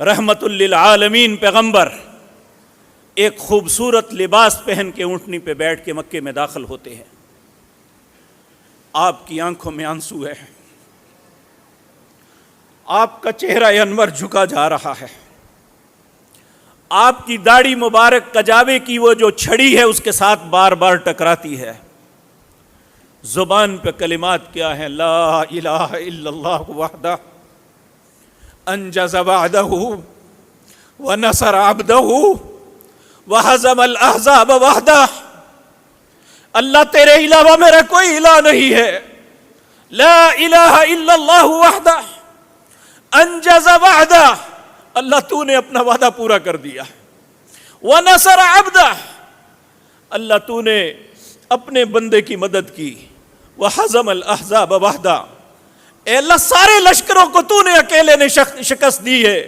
رحمت للعالمین پیغمبر ایک خوبصورت لباس پہن کے اونٹنی پہ بیٹھ کے مکے میں داخل ہوتے ہیں. آپ کی آنکھوں میں آنسو ہے، آپ کا چہرہ انور جھکا جا رہا ہے، آپ کی داڑھی مبارک کجاوے کی وہ جو چھڑی ہے اس کے ساتھ بار بار ٹکراتی ہے. زبان پہ کلمات کیا ہیں؟ لا الہ الا اللہ وحدہ انجز وعدہ ونصر عبدہ وہزم الاحزاب وحدہ. اللہ تیرے علاوہ میرا کوئی الہ نہیں ہے. لا الہ الا اللہ وحدہ انجز وعدہ، اللہ تو نے اپنا وعدہ پورا کر دیا. وَنَصَرَ عَبْدَهُ، اللہ تو نے اپنے بندے کی مدد کی. وَحَزَمَ الْأَحْزَابَ وَحْدَهُ، اے اللہ سارے لشکروں کو تو نے اکیلے نے شکست دی ہے.